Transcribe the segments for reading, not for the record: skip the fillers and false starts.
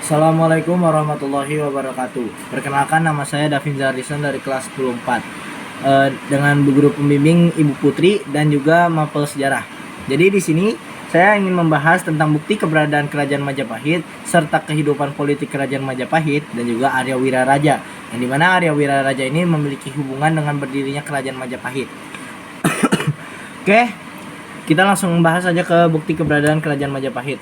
Assalamualaikum warahmatullahi wabarakatuh. Perkenalkan, nama saya Davin Zarison dari kelas 10 dengan guru pembimbing Ibu Putri dan juga mapel sejarah. Jadi di sini saya ingin membahas tentang bukti keberadaan Kerajaan Majapahit serta kehidupan politik Kerajaan Majapahit dan juga Arya Wiraraja. Yang dimana Arya Wiraraja ini memiliki hubungan dengan berdirinya Kerajaan Majapahit. Oke, kita langsung membahas saja ke bukti keberadaan Kerajaan Majapahit.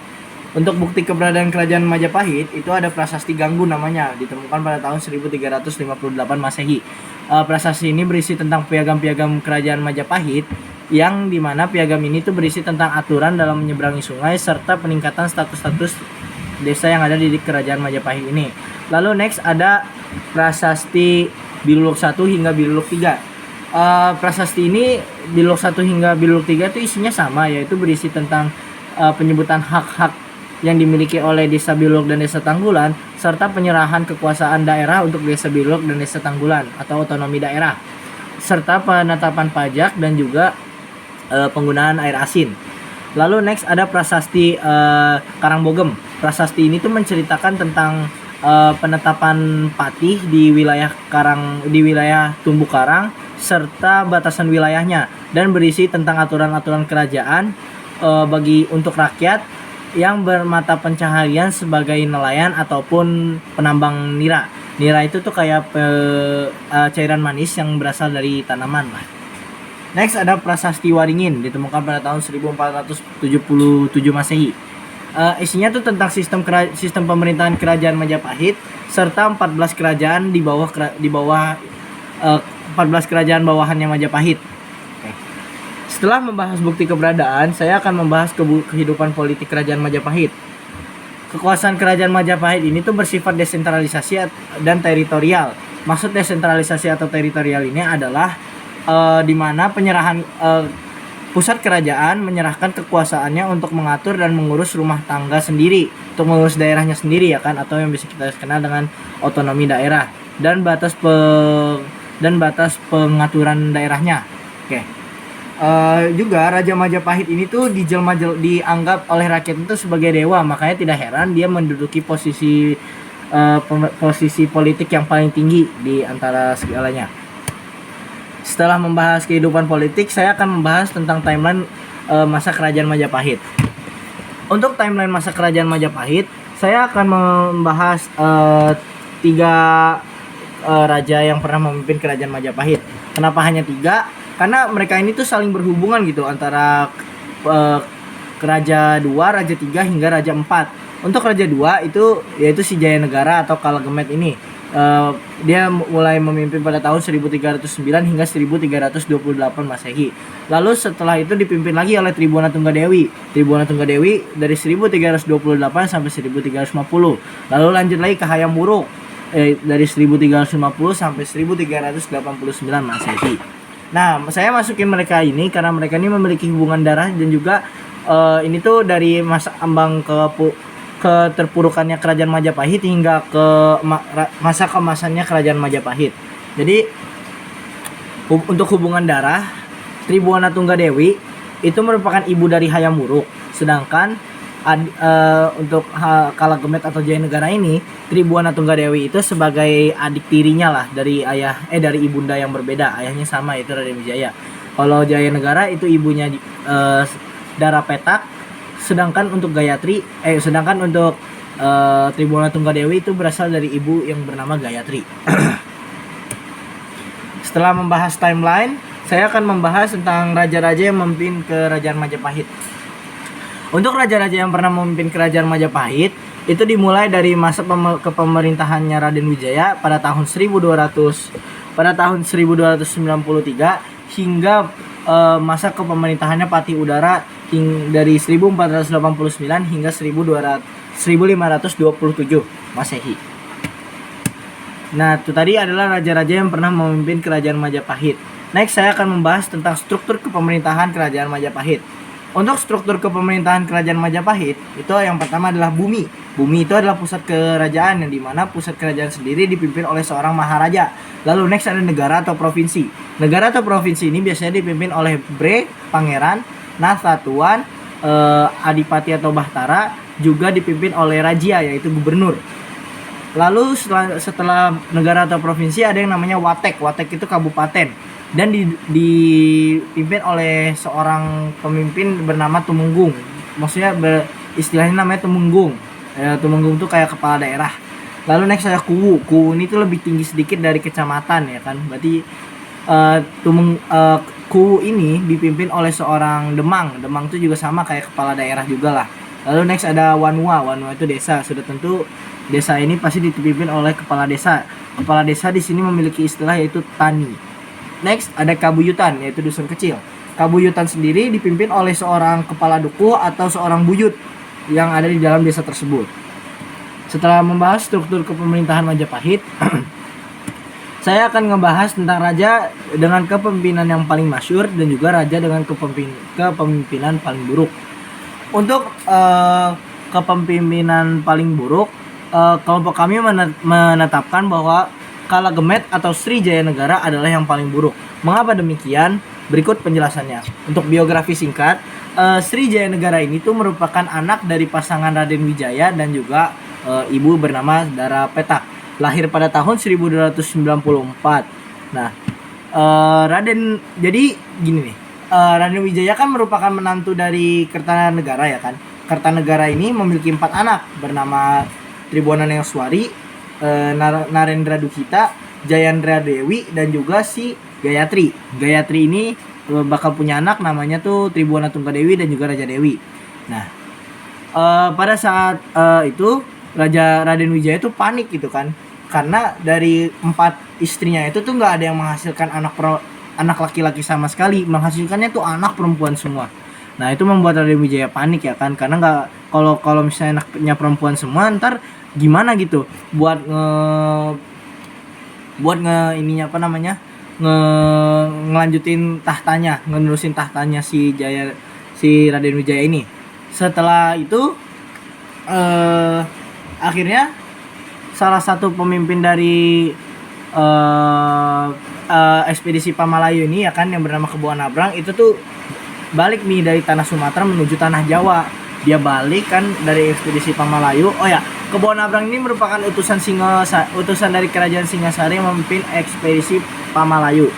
Untuk bukti keberadaan Kerajaan Majapahit itu ada prasasti Ganggu namanya, ditemukan pada tahun 1358 Masehi. Prasasti ini berisi tentang piagam-piagam Kerajaan Majapahit, yang dimana piagam ini tuh berisi tentang aturan dalam menyeberangi sungai serta peningkatan status-status desa yang ada di Kerajaan Majapahit ini. Lalu next ada prasasti Biluluk 1 hingga Biluluk 3. Prasasti ini Biluluk 1 hingga Biluluk 3 itu isinya sama, yaitu berisi tentang penyebutan hak-hak yang dimiliki oleh Desa Biluluk dan Desa Tanggulan, serta penyerahan kekuasaan daerah untuk Desa Biluluk dan Desa Tanggulan atau otonomi daerah, serta penetapan pajak dan juga penggunaan air asin. Lalu next ada prasasti Karangbogem. Prasasti ini tuh menceritakan tentang penetapan patih di wilayah Tumbuh Karang serta batasan wilayahnya, dan berisi tentang aturan-aturan kerajaan untuk rakyat yang bermata pencaharian sebagai nelayan ataupun penambang nira. Nira itu tuh kayak cairan manis yang berasal dari tanaman lah. Next ada prasasti Waringin, ditemukan pada tahun 1477 Masehi. Isinya tuh tentang sistem pemerintahan Kerajaan Majapahit serta 14 kerajaan di bawah 14 kerajaan bawahannya Majapahit. Setelah membahas bukti keberadaan, saya akan membahas kehidupan politik Kerajaan Majapahit. Kekuasaan Kerajaan Majapahit ini tuh bersifat desentralisasi dan teritorial. Maksud desentralisasi atau teritorial ini adalah di mana penyerahan pusat kerajaan menyerahkan kekuasaannya untuk mengatur dan mengurus rumah tangga sendiri, untuk mengurus daerahnya sendiri ya kan, atau yang bisa kita kenal dengan otonomi daerah dan batas pengaturan daerahnya. Oke. Juga Raja Majapahit ini tuh dianggap oleh rakyat itu sebagai dewa, makanya tidak heran dia menduduki posisi politik yang paling tinggi di antara segalanya. Setelah membahas kehidupan politik, saya akan membahas tentang timeline masa Kerajaan Majapahit. Untuk timeline masa Kerajaan Majapahit, saya akan membahas 3 raja yang pernah memimpin Kerajaan Majapahit. Kenapa hanya 3? Karena mereka ini tuh saling berhubungan gitu, antara Raja 2, Raja 3 hingga Raja 4. Untuk Raja 2 itu yaitu si Jayanegara atau Kalagemet ini. Dia mulai memimpin pada tahun 1309 hingga 1328 Masehi. Lalu setelah itu dipimpin lagi oleh Tribuna Tunggadewi. Tribuna Tunggadewi dari 1328 sampai 1350. Lalu lanjut lagi ke Hayam Wuruk dari 1350 sampai 1389 Masehi. Nah, saya masukin mereka ini karena mereka ini memiliki hubungan darah, dan juga ini tuh dari masa ambang keterpurukannya Kerajaan Majapahit hingga ke masa kemasannya Kerajaan Majapahit. Jadi untuk hubungan darah, Tribuna Tunggadewi itu merupakan ibu dari Hayam Wuruk, sedangkan untuk Kalagemet atau Jayanegara ini, Tribuna Tunggadewi itu sebagai adik tirinya lah dari ibunda yang berbeda. Ayahnya sama, itu Raden Wijaya. Kalau Jayanegara itu ibunya Dara Petak, sedangkan untuk Tribuna Tunggadewi itu berasal dari ibu yang bernama Gayatri. Setelah membahas timeline, saya akan membahas tentang raja-raja yang memimpin Kerajaan Majapahit. Untuk raja-raja yang pernah memimpin Kerajaan Majapahit itu dimulai dari masa kepemerintahannya Raden Wijaya pada tahun 1293 hingga masa kepemerintahannya Patih Udara dari 1489 hingga 1527 Masehi. Nah, itu tadi adalah raja-raja yang pernah memimpin Kerajaan Majapahit. Next, saya akan membahas tentang struktur kepemerintahan Kerajaan Majapahit. Untuk struktur kepemerintahan Kerajaan Majapahit, itu yang pertama adalah bumi. Bumi itu adalah pusat kerajaan, yang dimana pusat kerajaan sendiri dipimpin oleh seorang maharaja. Lalu next ada negara atau provinsi. Negara atau provinsi ini biasanya dipimpin oleh Bre, Pangeran, Nathatuan, Adipati atau Bahtara, juga dipimpin oleh Rajia yaitu gubernur. Lalu setelah negara atau provinsi ada yang namanya watek. Watek itu kabupaten dan dipimpin oleh seorang pemimpin bernama tumenggung. Maksudnya istilahnya namanya tumenggung. Tumenggung itu kayak kepala daerah. Lalu next ada kuwu. Kuwu ini tuh lebih tinggi sedikit dari kecamatan ya kan. Berarti kuwu ini dipimpin oleh seorang demang. Demang itu juga sama kayak kepala daerah juga lah. Lalu next ada wanua. Wanua itu desa. Sudah tentu desa ini pasti dipimpin oleh kepala desa. Kepala desa di sini memiliki istilah yaitu tani. Next ada kabuyutan, yaitu dusun kecil. Kabuyutan sendiri dipimpin oleh seorang kepala dukuh atau seorang buyut yang ada di dalam desa tersebut. Setelah membahas struktur kepemerintahan Majapahit, saya akan ngebahas tentang raja dengan kepemimpinan yang paling masyhur dan juga raja dengan kepemimpinan paling buruk. Untuk kepemimpinan paling buruk, kelompok kami menetapkan bahwa Kala Gemet atau Sri Jaya Negara adalah yang paling buruk. Mengapa demikian? Berikut penjelasannya. Untuk biografi singkat, Sri Jaya Negara ini tuh merupakan anak dari pasangan Raden Wijaya dan juga ibu bernama Dara Petak. Lahir pada tahun 1294. Nah, jadi gini nih. Raden Wijaya kan merupakan menantu dari Kertanegara ya kan. Kertanegara ini memiliki 4 anak bernama Tribuana Neoswari, Narendra Duhita, Jayandra Dewi, dan juga si Gayatri. Gayatri ini bakal punya anak namanya tuh Tribuana Tunggadewi dan juga Raja Dewi. Nah, pada saat itu Raden Wijaya tuh panik gitu kan, karena dari 4 istrinya itu tuh nggak ada yang menghasilkan anak laki-laki sama sekali, menghasilkannya tuh anak perempuan semua. Nah itu membuat Raden Wijaya panik ya kan, karena nggak kalau misalnya anaknya perempuan semua ntar gimana gitu buat ininya apa namanya ngelanjutin tahtanya, ngenerusin tahtanya si Raden Wijaya ini. Setelah itu akhirnya salah satu pemimpin dari ekspedisi Pamalayu ini ya kan, yang bernama Keboan Abrang itu tuh balik nih dari tanah Sumatera menuju tanah Jawa. Dia balik kan dari ekspedisi Pamalayu. Oh ya, Keboan Abrang ini merupakan utusan dari kerajaan Singasari yang memimpin ekspedisi Pamalayu.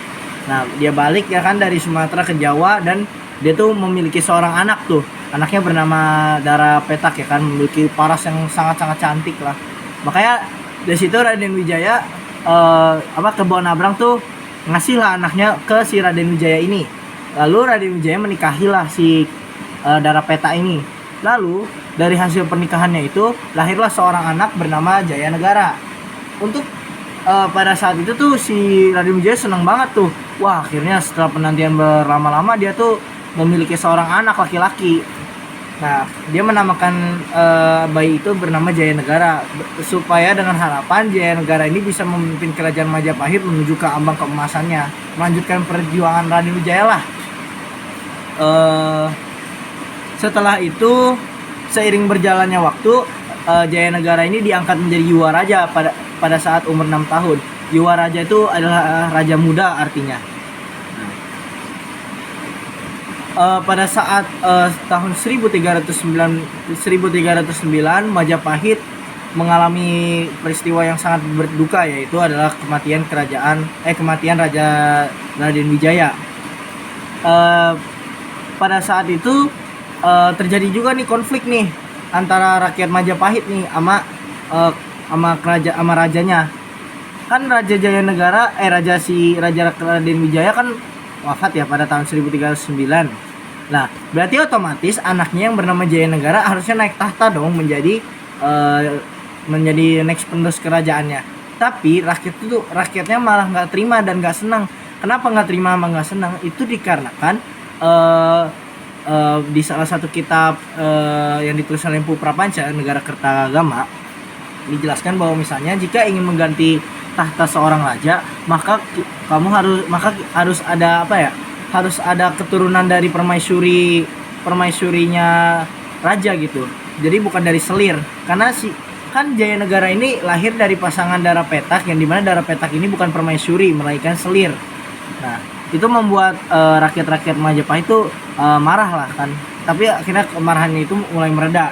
Nah, dia balik ya kan dari Sumatera ke Jawa dan dia tuh memiliki seorang anak tuh. Anaknya bernama Dara Petak ya kan, memiliki paras yang sangat-sangat cantik lah. Makanya dari situ Raden Wijaya Keboan Abrang tuh ngasih lah anaknya ke si Raden Wijaya ini. Lalu Raden Wijaya menikahilah si Dara Petak ini. Lalu dari hasil pernikahannya itu lahirlah seorang anak bernama Jaya Negara. Untuk pada saat itu tuh si Raden Wijaya senang banget tuh. Wah, akhirnya setelah penantian berlama-lama dia tuh memiliki seorang anak laki-laki. Nah, dia menamakan bayi itu bernama Jaya Negara supaya dengan harapan Jaya Negara ini bisa memimpin kerajaan Majapahit menuju ke ambang keemasannya, melanjutkan perjuangan Raden Wijaya lah. Setelah itu seiring berjalannya waktu, Jaya Negara ini diangkat menjadi Yuwa Raja pada saat umur 6 tahun. Yuwa Raja itu adalah raja muda artinya. Pada saat tahun 1309 Majapahit mengalami peristiwa yang sangat berduka, yaitu adalah kematian Raja Raden Wijaya. Pada saat itu terjadi juga nih konflik nih antara rakyat Majapahit nih sama rajanya. Kan Raja Jaya Negara Raja Raden Wijaya kan wafat ya pada tahun 1309. Nah, berarti otomatis anaknya yang bernama Jaya Negara harusnya naik tahta dong, menjadi next penerus kerajaannya. Tapi rakyatnya malah nggak terima dan nggak senang. Kenapa nggak terima sama nggak senang? Itu dikarenakan di salah satu kitab yang ditulis oleh Empu Prapanca, Negara Kertagama, dijelaskan bahwa misalnya jika ingin mengganti tahta seorang raja, maka harus ada harus ada keturunan dari permaisurinya raja gitu. Jadi bukan dari selir, karena kan Jaya Negara ini lahir dari pasangan Dara Petak, yang dimana Dara Petak ini bukan permaisuri melainkan selir. Nah, itu membuat rakyat-rakyat Majapahit itu marah lah kan. Tapi akhirnya kemarahannya itu mulai mereda.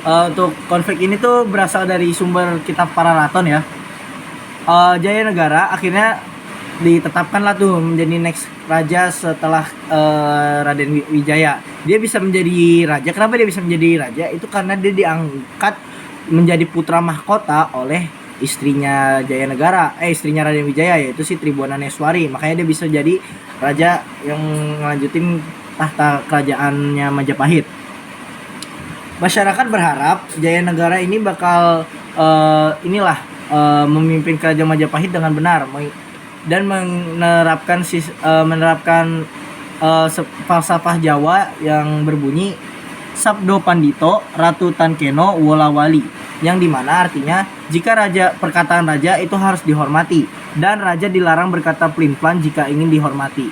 Untuk konflik ini tuh berasal dari sumber kitab Pararaton ya. Jaya Negara akhirnya ditetapkanlah tuh menjadi next raja setelah Raden Wijaya. Dia bisa menjadi raja. Kenapa dia bisa menjadi raja? Itu karena dia diangkat menjadi putra mahkota oleh istrinya Jaya Negara, istrinya Raden Wijaya, yaitu si Tribuananeswari. Makanya dia bisa jadi raja yang ngelanjutin tahta kerajaannya Majapahit. Masyarakat berharap Jaya Negara ini bakal memimpin kerajaan Majapahit dengan benar dan menerapkan falsafah Jawa yang berbunyi Sabdo Pandito Ratu Tankeno Wolawali, yang dimana artinya jika perkataan raja itu harus dihormati dan raja dilarang berkata pelin-pelan jika ingin dihormati.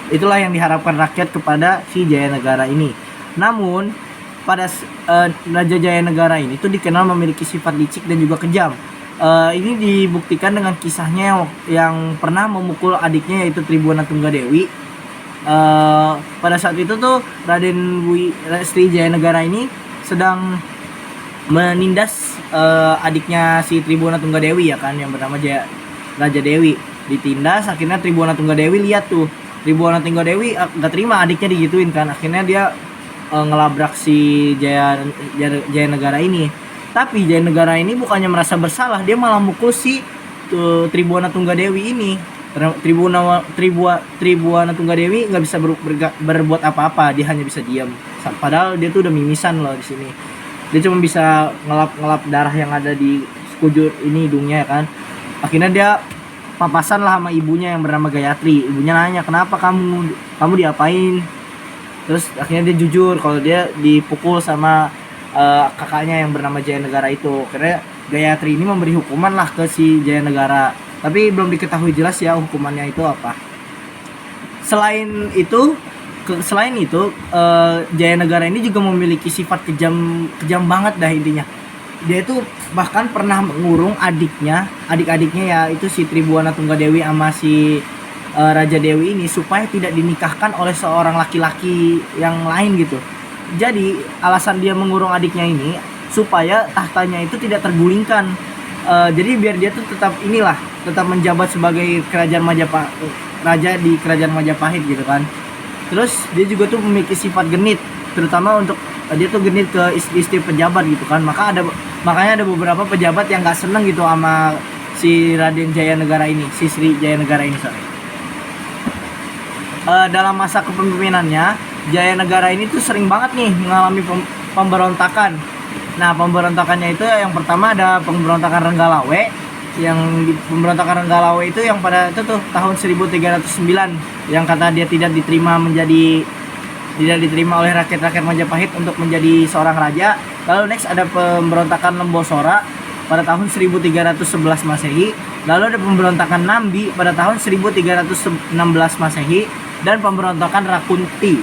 Itulah yang diharapkan rakyat kepada si Jaya Negara ini. Namun pada Raja Jaya Negara ini tuh dikenal memiliki sifat licik dan juga kejam. Ini dibuktikan dengan kisahnya yang pernah memukul adiknya, yaitu Tribhuwana Tunggadewi. Pada saat itu tuh Sri Jaya Negara ini sedang menindas adiknya si Tribhuwana Tunggadewi ya kan, yang bernama Raja Dewi. Ditindas, akhirnya Tribhuwana Tunggadewi lihat tuh, Tribhuwana Tunggadewi gak terima adiknya digituin kan, akhirnya dia ngelabrak si Jaya Negara ini. Tapi Jaya Negara ini bukannya merasa bersalah, dia malah mukul si Tribhuwana Tunggadewi ini. Tribhuwana Tunggadewi nggak bisa berbuat apa-apa, dia hanya bisa diam. Padahal dia tuh udah mimisan loh di sini. Dia cuma bisa ngelap darah yang ada di sekujur ini hidungnya ya kan. Akhirnya dia papasan lah sama ibunya yang bernama Gayatri. Ibunya nanya, kenapa kamu diapain? Terus akhirnya dia jujur kalau dia dipukul sama kakaknya yang bernama Jaya Negara itu. Karena Gayatri ini memberi hukuman lah ke si Jaya Negara, tapi belum diketahui jelas ya hukumannya itu apa. Selain itu Jaya Negara ini juga memiliki sifat kejam banget dah intinya. Dia itu bahkan pernah mengurung adik-adiknya ya, itu si Tribhuwana Tunggadewi sama si Raja Dewi ini supaya tidak dinikahkan oleh seorang laki-laki yang lain gitu. Jadi alasan dia mengurung adiknya ini supaya tahtanya itu tidak tergulingkan. Jadi biar dia tuh tetap menjabat sebagai raja di kerajaan Majapahit gitu kan. Terus dia juga tuh memiliki sifat genit, terutama untuk dia tuh genit ke istri pejabat gitu kan. Makanya ada beberapa pejabat yang gak seneng gitu sama si Raden Jaya Negara ini, si Sri Jaya Negara ini dalam masa kepemimpinannya, Jaya Negara ini tuh sering banget nih mengalami pemberontakan. Nah, pemberontakannya itu yang pertama ada pemberontakan Renggalawe. Pemberontakan Renggalawe itu yang pada itu tuh tahun 1309, yang kata dia tidak diterima oleh rakyat-rakyat Majapahit untuk menjadi seorang raja. Lalu next ada pemberontakan Lembosora pada tahun 1311 Masehi. Lalu ada pemberontakan Nambi pada tahun 1316 Masehi. Dan pemberontakan Rakunti,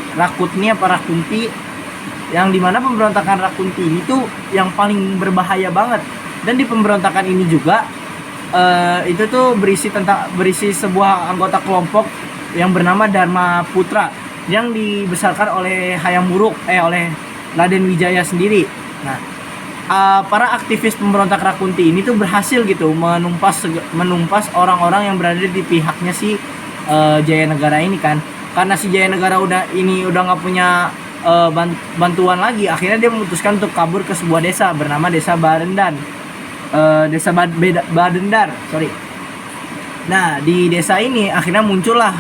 yang dimana pemberontakan Rakunti ini tuh yang paling berbahaya banget. Dan di pemberontakan ini juga itu tuh berisi sebuah anggota kelompok yang bernama Dharma Putra yang dibesarkan oleh Hayam Wuruk, oleh Raden Wijaya sendiri. Nah, para aktivis pemberontak Rakunti ini tuh berhasil gitu menumpas orang-orang yang berada di pihaknya si Jaya Negara ini kan. Karena si Jaya Negara udah nggak punya bantuan lagi, akhirnya dia memutuskan untuk kabur ke sebuah desa bernama Desa Badendar. Nah, di desa ini akhirnya muncullah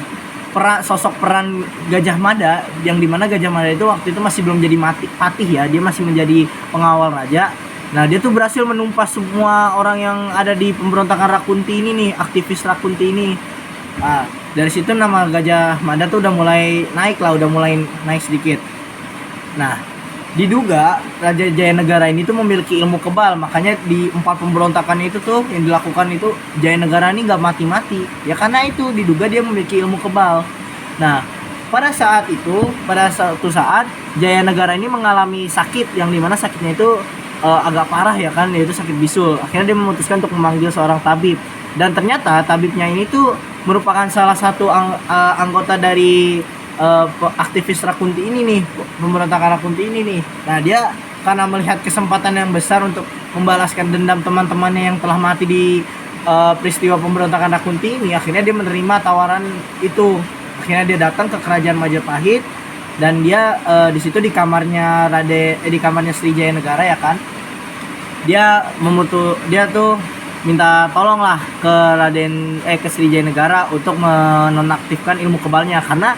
sosok peran Gajah Mada, yang dimana Gajah Mada itu waktu itu masih belum jadi patih ya, dia masih menjadi pengawal raja. Nah, dia tuh berhasil menumpas semua orang yang ada di pemberontakan Rakunti ini nih, aktivis Rakunti ini. Nah, dari situ nama Gajah Mada tuh udah mulai naik sedikit. Nah, diduga Raja Jaya Negara ini tuh memiliki ilmu kebal, makanya di 4 pemberontakan itu tuh yang dilakukan itu Jaya Negara ini nggak mati-mati. Ya karena itu diduga dia memiliki ilmu kebal. Nah, pada suatu saat Jaya Negara ini mengalami sakit, yang dimana sakitnya itu agak parah ya kan, yaitu sakit bisul. Akhirnya dia memutuskan untuk memanggil seorang tabib, dan ternyata tabibnya ini tuh merupakan salah satu anggota dari aktivis Rakunti ini nih, pemberontakan Rakunti ini nih. Nah, dia karena melihat kesempatan yang besar untuk membalaskan dendam teman-temannya yang telah mati di peristiwa pemberontakan Dakunti ini, akhirnya dia menerima tawaran itu. Akhirnya dia datang ke kerajaan Majapahit dan dia di situ di kamarnya di kamarnya Sri Jayanegara ya kan. Dia tuh minta tolong lah ke Sri Jayanegara untuk menonaktifkan ilmu kebalnya karena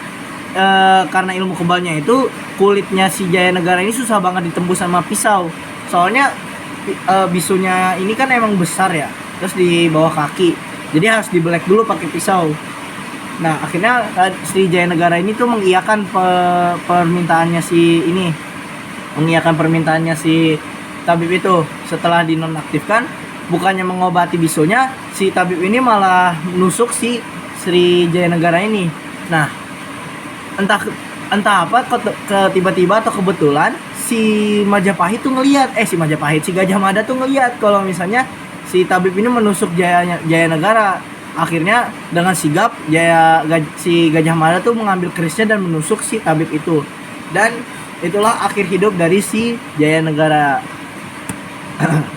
ilmu kebalnya itu kulitnya si Jayanegara ini susah banget ditembus sama pisau. Soalnya bisunya ini kan emang besar ya, terus di bawah kaki. Jadi harus dibelek dulu pakai pisau. Nah, akhirnya Sri Jayanegara ini tuh mengiyakan permintaannya si tabib itu. Setelah dinonaktifkan, bukannya mengobati bisunya, si tabib ini malah nusuk si Sri Jayanegara ini. Nah, entah apa tiba-tiba atau kebetulan si Gajah Mada tuh ngelihat kalau misalnya si tabib ini menusuk Jayanegara. Akhirnya dengan sigap si Gajah Mada tuh mengambil kerisnya dan menusuk si tabib itu. Dan itulah akhir hidup dari si Jayanegara.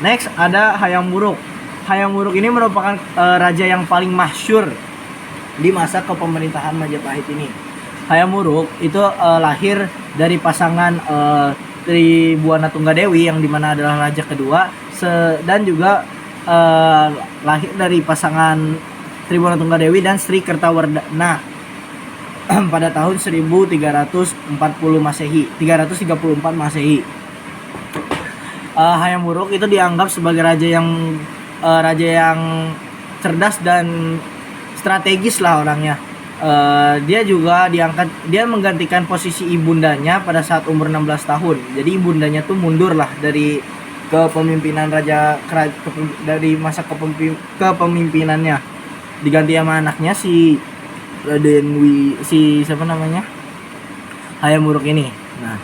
Next ada Hayam Wuruk. Hayam Wuruk ini merupakan raja yang paling masyhur di masa kepemerintahan Majapahit ini. Hayam Wuruk itu lahir dari pasangan Tribuana Tunggadewi yang dimana adalah raja kedua, dan juga lahir dari pasangan Tribuana Tunggadewi dan Sri Kertawardhana pada tahun 1334 Masehi. Hayam Wuruk itu dianggap sebagai raja yang cerdas dan strategis lah orangnya. Dia menggantikan posisi ibundanya pada saat umur 16 tahun. Jadi ibundanya tuh mundur lah dari kepemimpinan dari masa kepemimpinannya. Diganti sama anaknya Hayam Wuruk ini. Nah,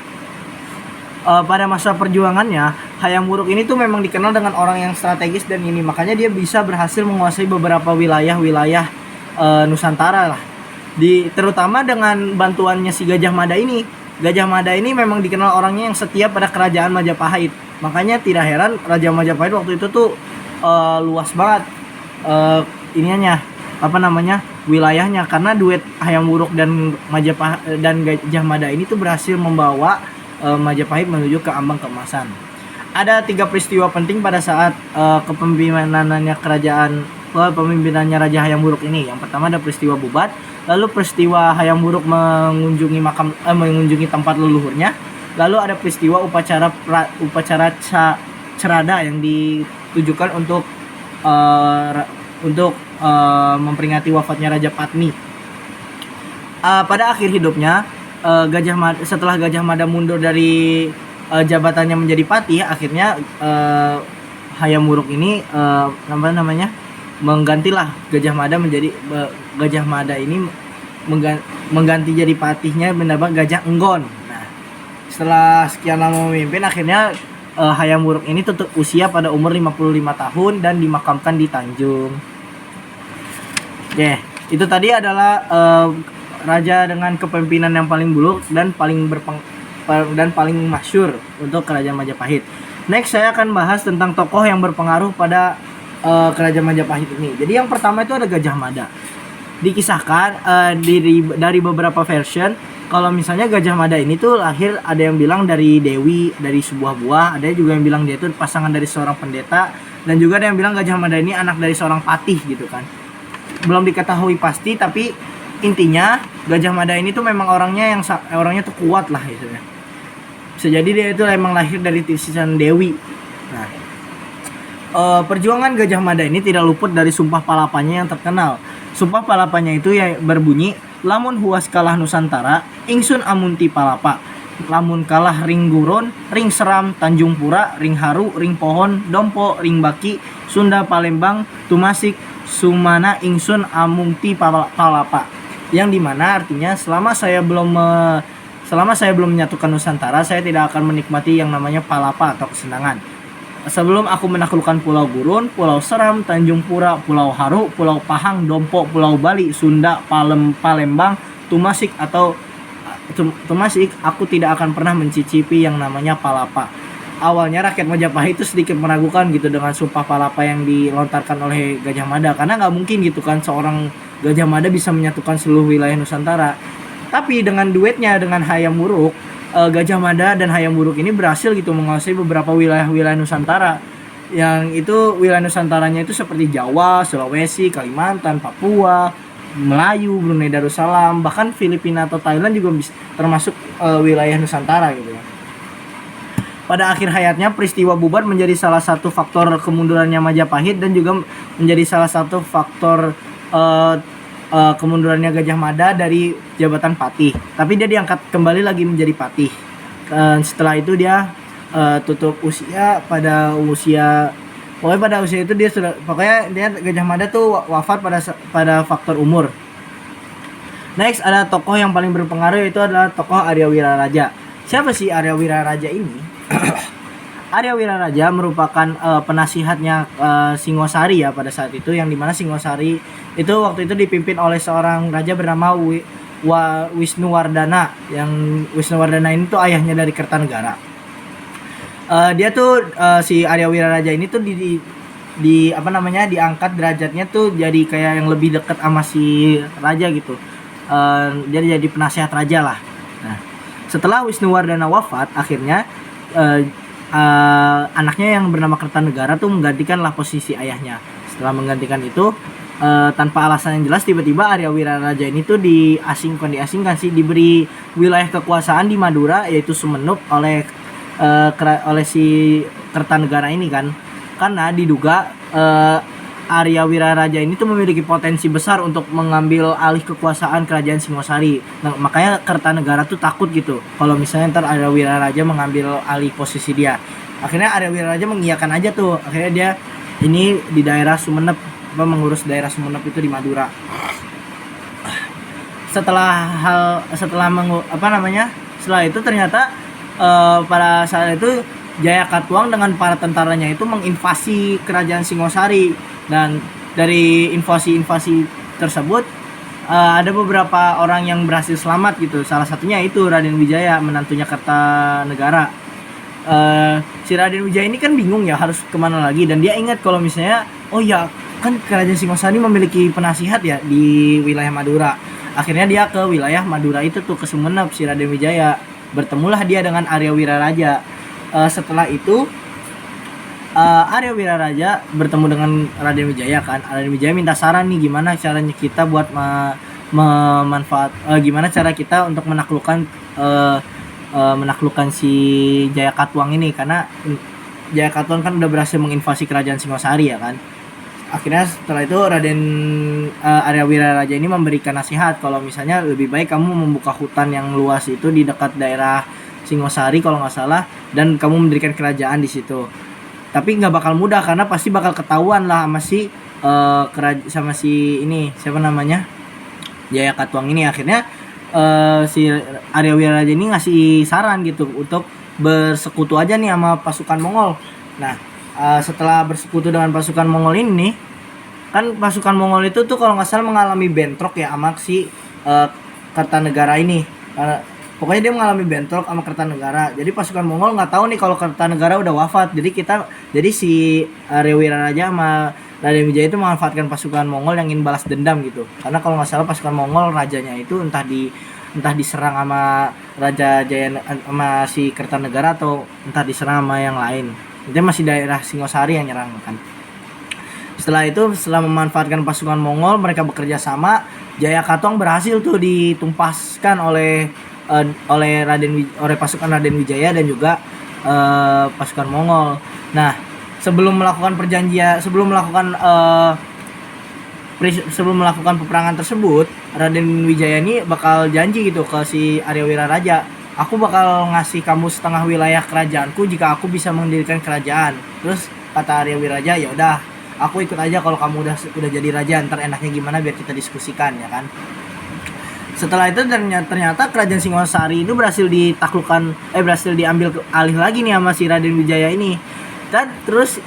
pada masa perjuangannya Hayam Wuruk ini tuh memang dikenal dengan orang yang strategis dan ini makanya dia bisa berhasil menguasai beberapa wilayah Nusantara lah. Terutama dengan bantuannya si Gajah Mada ini. Gajah Mada ini memang dikenal orangnya yang setia pada kerajaan Majapahit. Makanya tidak heran Raja Majapahit waktu itu tuh luas banget wilayahnya, karena duet Hayam Wuruk dan Gajah Mada ini tuh berhasil membawa Majapahit menuju ke ambang keemasan. Ada 3 peristiwa penting pada saat kepemimpinannya Raja Hayam Wuruk ini. Yang pertama ada peristiwa Bubat, lalu peristiwa Hayam Wuruk mengunjungi tempat leluhurnya, lalu ada peristiwa upacara Cerada yang ditujukan untuk memperingati wafatnya Raja Patni. Pada akhir hidupnya setelah Gajah Mada mundur dari jabatannya menjadi patih, akhirnya Hayam Wuruk ini menggantilah Gajah Mada ini mengganti jadi patihnya bernama Gajah Enggon. Nah, setelah sekian lama memimpin, akhirnya Hayam Wuruk ini tutup usia pada umur 55 tahun dan dimakamkan di Tanjung. Itu tadi adalah raja dengan kepemimpinan yang paling buruk dan paling masyhur untuk kerajaan Majapahit. Next saya akan bahas tentang tokoh yang berpengaruh pada kerajaan Majapahit ini. Jadi yang pertama itu ada Gajah Mada. Dikisahkan dari beberapa version kalau misalnya Gajah Mada ini tuh lahir, ada yang bilang dari dewi, dari sebuah buah, ada juga yang bilang dia itu pasangan dari seorang pendeta, dan juga ada yang bilang Gajah Mada ini anak dari seorang patih gitu kan. Belum diketahui pasti, tapi intinya Gajah Mada ini tuh memang orangnya tuh kuat lah gitu ya. Bisa jadi dia itu emang lahir dari tisisan dewi. Nah, perjuangan Gajah Mada ini tidak luput dari sumpah palapanya yang terkenal. Sumpah palapanya itu ya berbunyi, lamun huas kalah Nusantara, ingsun amunti palapa. Lamun kalah ring gurun, ring seram, Tanjung Pura, ring haru, ring pohon, dompo, ring baki, Sunda Palembang, tumasik, sumana ingsun amunti palapa. Yang dimana artinya selama saya belum menyatukan Nusantara, saya tidak akan menikmati yang namanya palapa atau kesenangan. Sebelum aku menaklukkan Pulau Gurun, Pulau Seram, Tanjung Pura, Pulau Haru, Pulau Pahang, Dompo, Pulau Bali, Sunda, Palembang, Tumasik, aku tidak akan pernah mencicipi yang namanya palapa. awalnya rakyat Majapahit itu sedikit meragukan gitu dengan sumpah palapa yang dilontarkan oleh Gajah Mada, karena nggak mungkin gitu kan seorang Gajah Mada bisa menyatukan seluruh wilayah Nusantara. Tapi dengan duetnya dengan Hayam Wuruk, Gajah Mada dan Hayam Wuruk ini berhasil gitu menguasai beberapa wilayah-wilayah Nusantara. Yang itu wilayah Nusantaranya itu seperti Jawa, Sulawesi, Kalimantan, Papua, Melayu, Brunei Darussalam, bahkan Filipina atau Thailand juga termasuk wilayah Nusantara gitu ya. Pada akhir hayatnya, peristiwa bubar menjadi salah satu faktor kemundurannya Majapahit dan juga menjadi salah satu faktor kemundurannya Gajah Mada dari jabatan patih. Tapi dia diangkat kembali lagi menjadi patih. Setelah itu dia tutup usia pada usia itu dia sudah, pokoknya dia Gajah Mada tuh wafat pada faktor umur. Next ada tokoh yang paling berpengaruh, itu adalah tokoh Arya Wiraraja. Siapa sih Arya Wiraraja ini? Arya Wiraraja merupakan penasihatnya Singosari ya pada saat itu, yang dimana Singosari itu waktu itu dipimpin oleh seorang raja bernama Wisnuwardana. Yang Wisnuwardana ini tuh ayahnya dari Kertanegara. Dia tuh si Arya Wiraraja ini tuh diangkat derajatnya tuh jadi kayak yang lebih dekat sama si raja gitu. Dia jadi penasihat raja lah. Nah, setelah Wisnuwardana wafat, akhirnya anaknya yang bernama Kertanegara tuh menggantikanlah posisi ayahnya. Setelah menggantikan itu, tanpa alasan yang jelas, tiba-tiba Arya Wiraraja ini tuh diasingkan sih, diberi wilayah kekuasaan di Madura, yaitu Sumenep oleh si Kertanegara ini kan, karena diduga Arya Wiraraja ini tuh memiliki potensi besar untuk mengambil alih kekuasaan kerajaan Singosari. Nah, makanya Kertanegara tuh takut gitu kalau misalnya ntar Arya Wiraraja mengambil alih posisi dia. Akhirnya Arya Wiraraja mengiyakan aja tuh. Akhirnya dia ini di daerah Sumenep, mengurus daerah Sumenep itu di Madura. Setelah itu ternyata pada saat itu Jayakatwang dengan para tentaranya itu menginvasi kerajaan Singosari, dan dari invasi tersebut ada beberapa orang yang berhasil selamat gitu. Salah satunya itu Raden Wijaya, menantunya Kertanegara. Si Raden Wijaya ini kan bingung ya harus kemana lagi, dan dia ingat kalau misalnya oh ya kan kerajaan Singosari memiliki penasihat ya di wilayah Madura. Akhirnya dia ke wilayah Madura itu tuh, ke Sumenep, si Raden Wijaya. Bertemulah dia dengan Arya Wiraraja. Setelah itu Arya Wiraraja bertemu dengan Raden Wijaya kan. Raden Wijaya minta saran nih, gimana caranya kita buat gimana cara kita untuk menaklukkan si Jayakatwang ini, karena Jayakatwang kan udah berhasil menginvasi kerajaan Singosari ya kan. Akhirnya setelah itu Arya Wiraraja ini memberikan nasihat kalau misalnya lebih baik kamu membuka hutan yang luas itu di dekat daerah Singosari kalau nggak salah, dan kamu mendirikan kerajaan di situ. Tapi nggak bakal mudah karena pasti bakal ketahuan lah sama si ini siapa namanya, Jayakatwang ini. Akhirnya si Arya Wiraraja ini ngasih saran gitu untuk bersekutu aja nih sama pasukan Mongol. Nah, setelah bersekutu dengan pasukan Mongol ini, kan pasukan Mongol itu tuh kalau nggak salah mengalami bentrok ya sama si Kertanegara ini. Pokoknya dia mengalami bentrok sama Kertanegara. Jadi pasukan Mongol nggak tahu nih kalau Kertanegara udah wafat. Jadi si Arya Wiraraja sama Raden Wijaya itu memanfaatkan pasukan Mongol yang ingin balas dendam gitu. Karena kalau nggak salah pasukan Mongol rajanya itu entah diserang sama Raja Jaya sama si Kertanegara, atau entah diserang sama yang lain. Itu masih daerah Singosari yang nyerang kan. Setelah memanfaatkan pasukan Mongol, mereka bekerja sama. Jayakatwang berhasil tuh ditumpaskan oleh pasukan Raden Wijaya dan juga pasukan Mongol. Nah, sebelum melakukan peperangan tersebut, Raden Wijaya ini bakal janji gitu ke si Arya Wiraraja, aku bakal ngasih kamu setengah wilayah kerajaanku jika aku bisa mendirikan kerajaan. Terus kata Arya Wiraraja, ya udah, aku ikut aja kalau kamu udah jadi raja, ntar enaknya gimana biar kita diskusikan ya kan. Setelah itu ternyata kerajaan Singosari itu berhasil diambil alih lagi nih sama si Raden Wijaya ini. Dan terus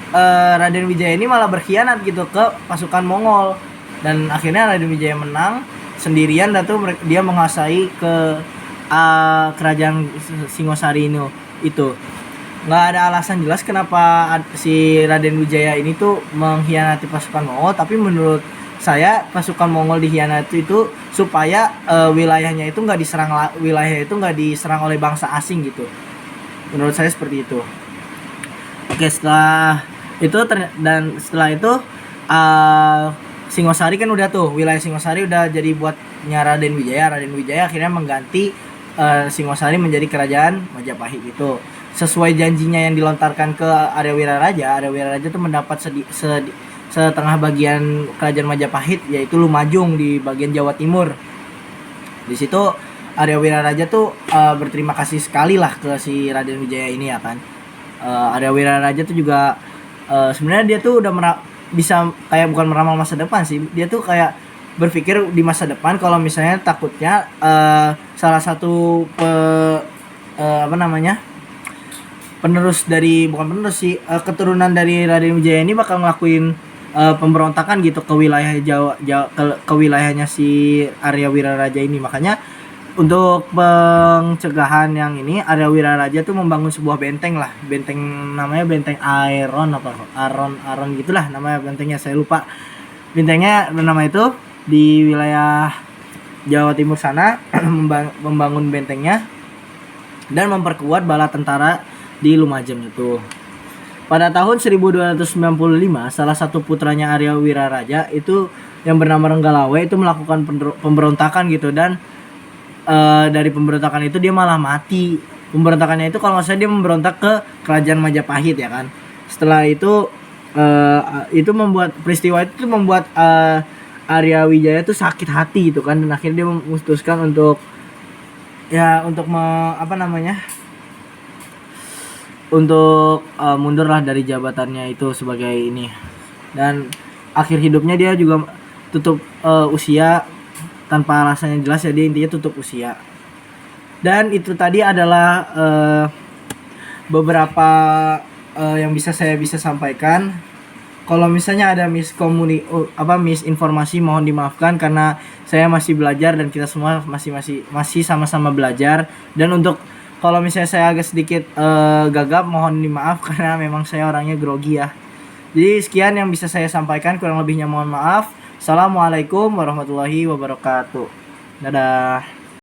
Raden Wijaya ini malah berkhianat gitu ke pasukan Mongol, dan akhirnya Raden Wijaya menang sendirian, dan tuh dia menguasai ke kerajaan Singosari itu. nggak ada alasan jelas kenapa si Raden Wijaya ini tuh mengkhianati pasukan Mongol, tapi menurut saya pasukan Mongol dikhianati itu supaya wilayahnya itu nggak diserang, wilayah itu nggak diserang oleh bangsa asing gitu. Menurut saya seperti itu. Oke, setelah itu dan setelah itu Singosari kan udah tuh, wilayah Singosari udah jadi buatnya Raden Wijaya. Raden Wijaya akhirnya mengganti Singosari menjadi kerajaan Majapahit gitu. Sesuai janjinya yang dilontarkan ke Arya Wiraraja tuh mendapat setengah bagian kerajaan Majapahit, yaitu Lumajung di bagian Jawa Timur. Di situ Arya Wiraraja tuh berterima kasih sekali lah ke si Raden Wijaya ini ya kan. Arya Wiraraja tuh juga sebenarnya dia tuh udah bisa kayak bukan meramal masa depan sih, dia tuh kayak berpikir di masa depan kalau misalnya takutnya salah satu penerus dari, bukan penerus sih, keturunan dari Raden Wijaya ini bakal ngelakuin pemberontakan gitu ke wilayah Jawa, ke wilayahnya si Arya Wiraraja ini. Makanya untuk pencegahan yang ini, Arya Wiraraja tuh membangun sebuah benteng lah, benteng namanya benteng Aron gitulah namanya bentengnya, saya lupa bentengnya nama itu, di wilayah Jawa Timur sana. Membangun bentengnya dan memperkuat bala tentara di Lumajang itu. Pada tahun 1295, salah satu putranya Arya Wiraraja itu yang bernama Renggalawe itu melakukan pemberontakan gitu, dan dari pemberontakan itu dia malah mati. Pemberontakannya itu kalau nggak salah dia memberontak ke kerajaan Majapahit ya kan. Setelah itu membuat peristiwa itu membuat Arya Wijaya tuh sakit hati gitu kan, dan akhirnya dia memutuskan untuk mundurlah dari jabatannya itu sebagai ini. Dan akhir hidupnya dia juga tutup usia tanpa alasannya jelas, jadi intinya tutup usia. Dan itu tadi adalah beberapa yang bisa saya sampaikan. Kalau misalnya ada misinformasi mohon dimaafkan, karena saya masih belajar dan kita semua masih sama-sama belajar. Dan untuk kalau misalnya saya agak sedikit gagap, mohon dimaaf karena memang saya orangnya grogi ya. Jadi sekian yang bisa saya sampaikan, kurang lebihnya mohon maaf. Assalamualaikum warahmatullahi wabarakatuh. Dadah.